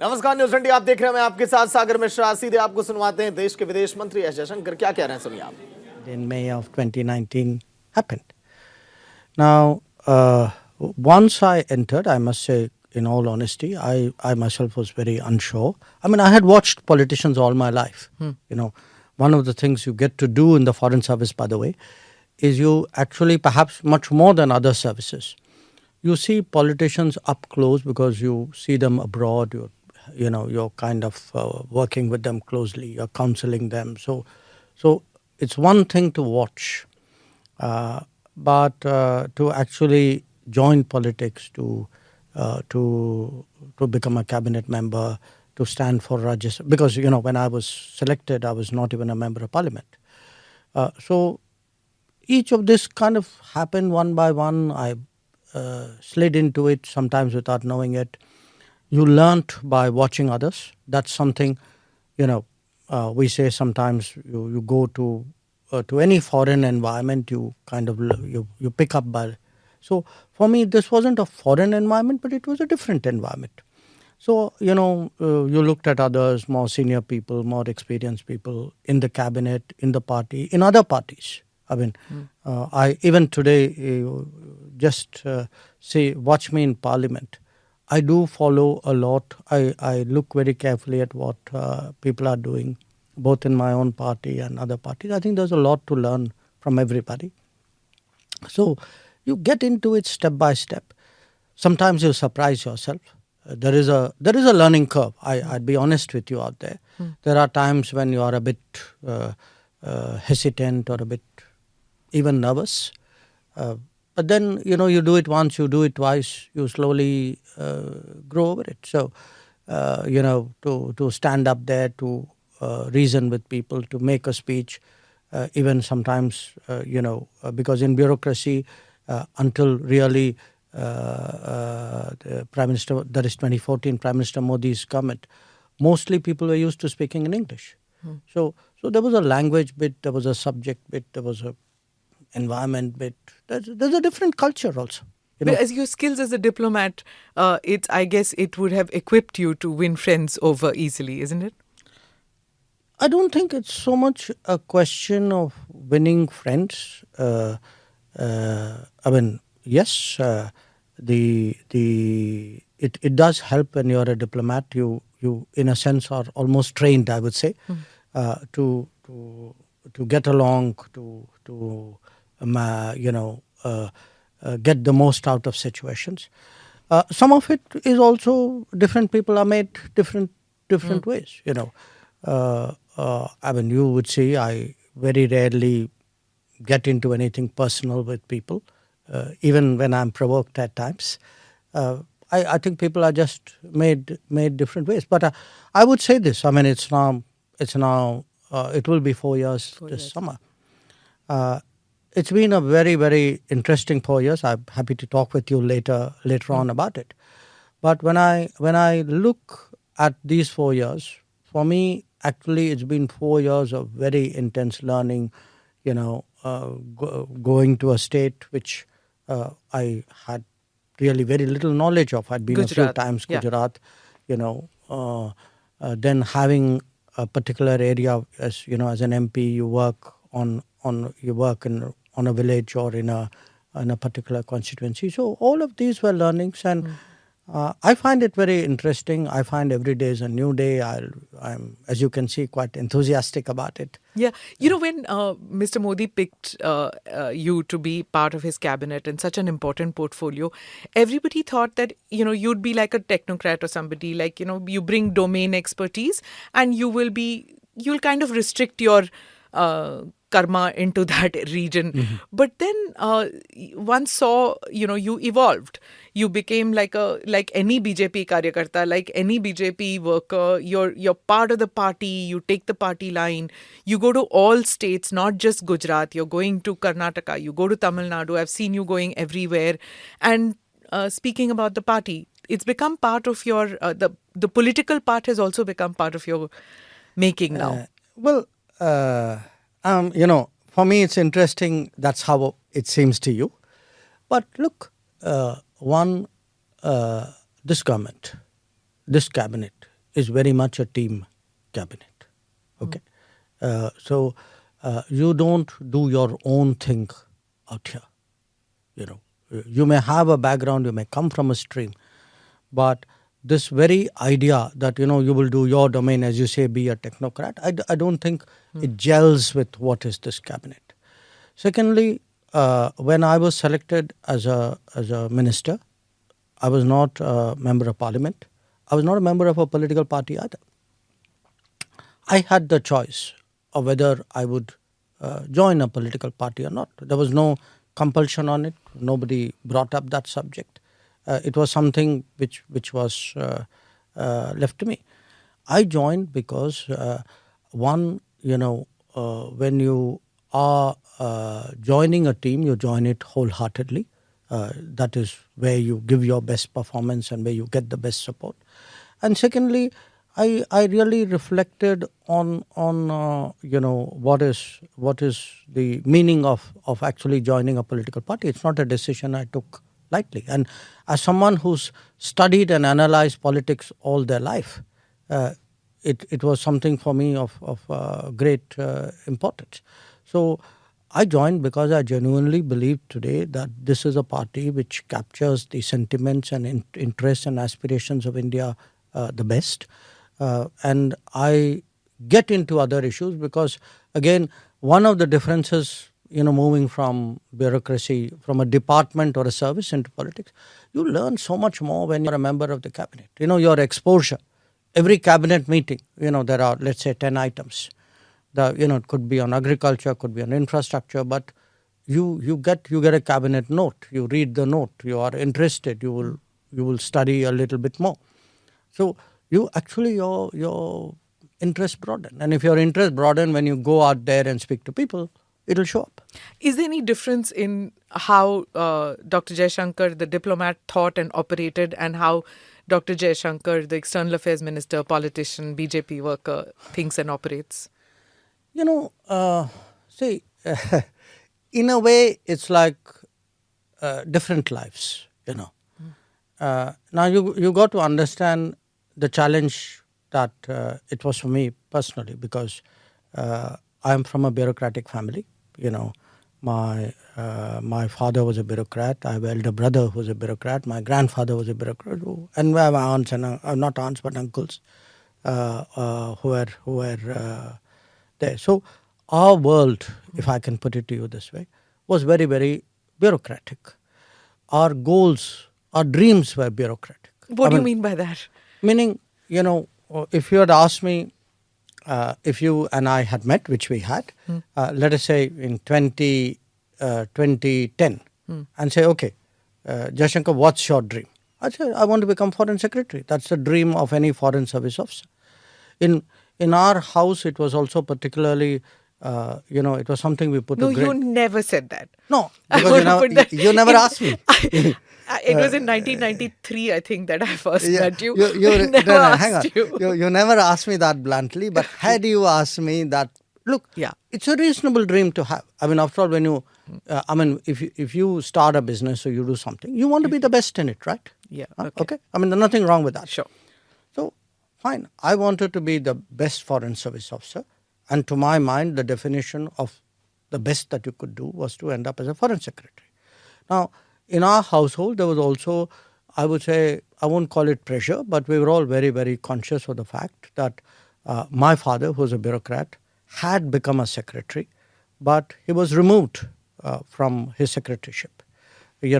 नमस्कार news India, आप देख रहे हैं, मैं आपके साथ सागर मिश्रा। सीधे आपको सुनवाते हैं देश के विदेश मंत्री जयशंकर क्या कह रहे हैं, सुनिए आप। In May of 2019 happened. Now, once I entered, I must say, in all honesty, I myself was very unsure. I mean, I had watched politicians all my life. You know, one of the things you get to do in the foreign service, by the way, is you actually, perhaps much more than other services, you see politicians up close because you see them abroad. You're kind of working with them closely. You're counseling them. So it's one thing to watch, but to actually join politics, to become a cabinet member, to stand for Rajya Sabha, because when I was selected, I was not even a member of parliament. So each of this kind of happened one by one. I slid into it, sometimes without knowing it. You learnt by watching others. That's something, we say sometimes you go to any foreign environment, you kind of you pick up by. So for me, this wasn't a foreign environment, but it was a different environment. So, you looked at others, more senior people, more experienced people in the cabinet, in the party, in other parties. I mean, I even today, just watch me in parliament. I do follow a lot. I look very carefully at what people are doing, both in my own party and other parties. I think there's a lot to learn from everybody. So you get into it step by step. Sometimes you'll surprise yourself. There is a learning curve. I'd be honest with you out there. There are times when you are a bit hesitant or a bit even nervous. But then, you do it once, you do it twice, you slowly grow over it. So, to stand up there, to reason with people, to make a speech, even sometimes, because in bureaucracy, until really the Prime Minister, that is 2014, Prime Minister Modi's comment, mostly people were used to speaking in English. So there was a language bit, there was a subject bit, there was a environment bit. There's a different culture also. But as your skills as a diplomat, I guess it would have equipped you to win friends over easily, isn't it? I don't think it's so much a question of winning friends. I mean, yes, it does help when you're a diplomat. You in a sense are almost trained, I would say, to get along, to get the most out of situations. Some of it is also different people are made different ways. I mean, you would see I very rarely get into anything personal with people, even when I'm provoked at times. I think people are just made different ways. But I would say this. I mean, it's now. It will be 4 years this summer. It's been a very, very interesting 4 years. I'm happy to talk with you later on about it. But when I look at these 4 years, for me, actually, it's been 4 years of very intense learning. Going to a state which I had really very little knowledge of. I'd been Gujarat. A few times Gujarat. Then having a particular area, as an MP, you work on a village or in a particular constituency. So all of these were learnings, and I find it very interesting. I find every day is a new day. I'm, as you can see, quite enthusiastic about it. Yeah. When Mr. Modi picked you to be part of his cabinet and such an important portfolio, everybody thought that, you'd be like a technocrat or somebody, like, you bring domain expertise and you'll kind of restrict your karma into that region. But then one saw, you evolved. You became like any BJP karyakarta, like any BJP worker. You're part of the party. You take the party line. You go to all states, not just Gujarat. You're going to Karnataka. You go to Tamil Nadu. I've seen you going everywhere. And speaking about the party, it's become part of your the political part has also become part of your making now. For me, it's interesting. That's how it seems to you. But look, this government, this cabinet is very much a team cabinet. Okay, so you don't do your own thing out here. You know, you may have a background, you may come from a stream, but this very idea that you will do your domain, as you say, be a technocrat, I don't think it gels with what is this cabinet. Secondly, when I was selected as a minister, I was not a member of parliament. I was not a member of a political party either. I had the choice of whether I would join a political party or not. There was no compulsion on it. Nobody brought up that subject. It was something which was left to me. I joined because one, when you are joining a team, you join it wholeheartedly. That is where you give your best performance and where you get the best support. And secondly, I really reflected on what is the meaning of actually joining a political party. It's not a decision I took lightly. And as someone who's studied and analyzed politics all their life, it was something for me of great importance. So I joined because I genuinely believe today that this is a party which captures the sentiments and interests and aspirations of India the best. And I get into other issues because, again, one of the differences, moving from bureaucracy, from a department or a service into politics, you learn so much more when you're a member of the cabinet. Your exposure. Every cabinet meeting, there are, let's say, 10 items. It could be on agriculture, could be on infrastructure, but you get a cabinet note. You read the note. You are interested. You will study a little bit more. So you actually your interest broaden, and if your interest broaden when you go out there and speak to people, it'll show up. Is there any difference in how Dr. Jaishankar, the diplomat, thought and operated, and how Dr. Jaishankar, the external affairs minister, politician, BJP worker, thinks and operates? See, in a way, it's like different lives. Now you got to understand the challenge that it was for me personally, because I am from a bureaucratic family. My father was a bureaucrat. I have an elder brother who was a bureaucrat. My grandfather was a bureaucrat, and we have aunts and not aunts but uncles who were there. So our world, if I can put it to you this way, was very, very bureaucratic. Our goals, our dreams were bureaucratic. What do you mean by that? Meaning, if you had asked me, if you and I had met, which we had, let us say in 2010, and say, okay, Jaishankar, what's your dream? I said, I want to become foreign secretary. That's the dream of any foreign service officer. In our house, it was also particularly, it was something we put. No, you never said that. No, because you never asked me. It was in 1993, I think, that I first met you. Hang on. You never asked me that bluntly, but had you asked me that, look, it's a reasonable dream to have. I mean, after all, when you, if you start a business or you do something, you want to be the best in it, right? Yeah. Okay. I mean, there's nothing wrong with that. Sure. So, fine. I wanted to be the best foreign service officer. And to my mind, the definition of the best that you could do was to end up as a foreign secretary. Now, in our household, there was also, I would say, I won't call it pressure, but we were all very, very conscious of the fact that my father, who was a bureaucrat, had become a secretary, but he was removed from his secretaryship. He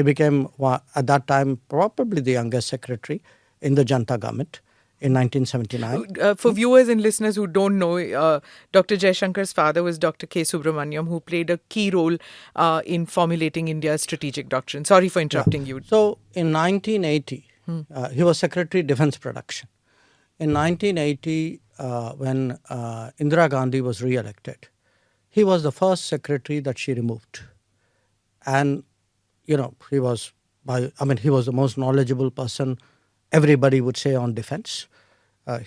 became, at that time, probably the youngest secretary in the Janta government in 1979. For viewers and listeners who don't know, Dr. Jaishankar's father was Dr. K. Subramaniam, who played a key role in formulating India's strategic doctrine. Sorry for interrupting you. So, in 1980, he was Secretary Defence Production. In 1980, when Indira Gandhi was re-elected, he was the first secretary that she removed. And, he was the most knowledgeable person, everybody would say, on defense.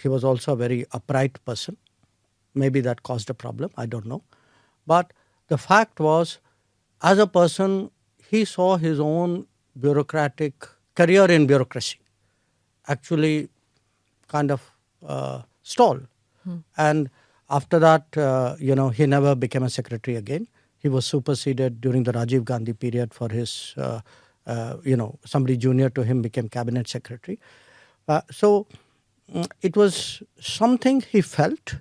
He was also a very upright person. Maybe that caused a problem, I don't know. But the fact was, as a person, he saw his own bureaucratic career in bureaucracy. actually kind of stalled. And after that, he never became a secretary again. He was superseded during the Rajiv Gandhi period for his, somebody junior to him became cabinet secretary. So it was something he felt.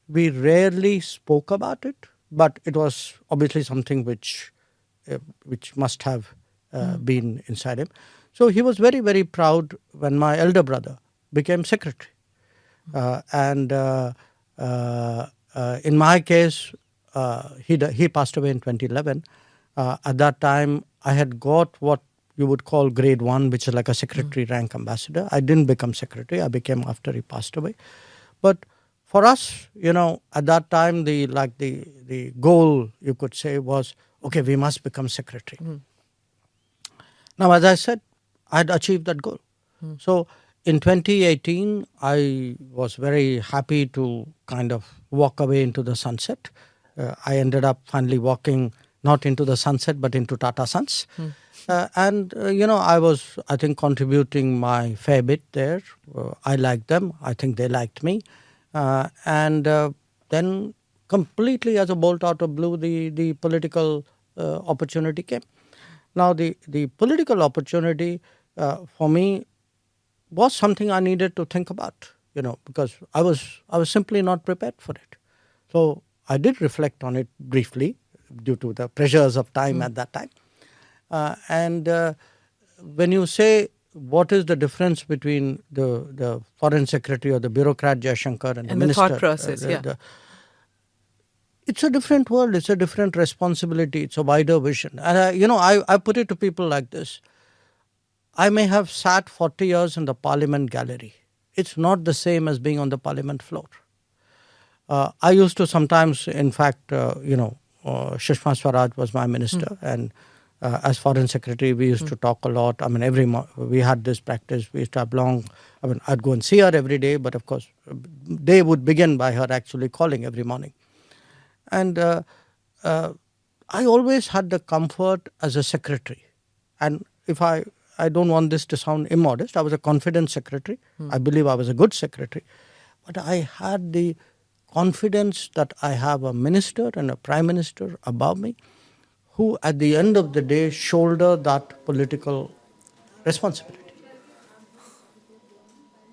We rarely spoke about it, but it was obviously something which must have been inside him. So he was very, very proud when my elder brother became secretary. And in my case, he passed away in 2011. At that time, I had got what you would call grade 1, which is like a secretary rank ambassador. I didn't become secretary. I became after he passed away. But for us, at that time, the goal, you could say, was, okay, we must become secretary. Now, as I said, I had achieved that goal. So in 2018, I was very happy to kind of walk away into the sunset. I ended up finally walking not into the sunset, but into Tata Sons. I was, I think, contributing my fair bit there. I liked them. I think they liked me. Then completely as a bolt out of blue, the political opportunity came. Now, the political opportunity for me was something I needed to think about, because I was simply not prepared for it. So I did reflect on it briefly due to the pressures of time at that time. When you say what is the difference between the foreign secretary or the bureaucrat Jaishankar and the minister, thought process, it's a different world. It's a different responsibility. It's a wider vision. And I put it to people like this. I may have sat 40 years in the parliament gallery. It's not the same as being on the parliament floor. I used to sometimes, in fact, Sushma Swaraj was my minister, and as foreign secretary, we used to talk a lot. I mean, we had this practice. We used to have long. I mean, I'd go and see her every day, but of course, day would begin by her actually calling every morning. And I always had the comfort as a secretary. And if I don't want this to sound immodest, I was a confident secretary. I believe I was a good secretary. But I had the confidence that I have a minister and a prime minister above me who at the end of the day shoulder that political responsibility.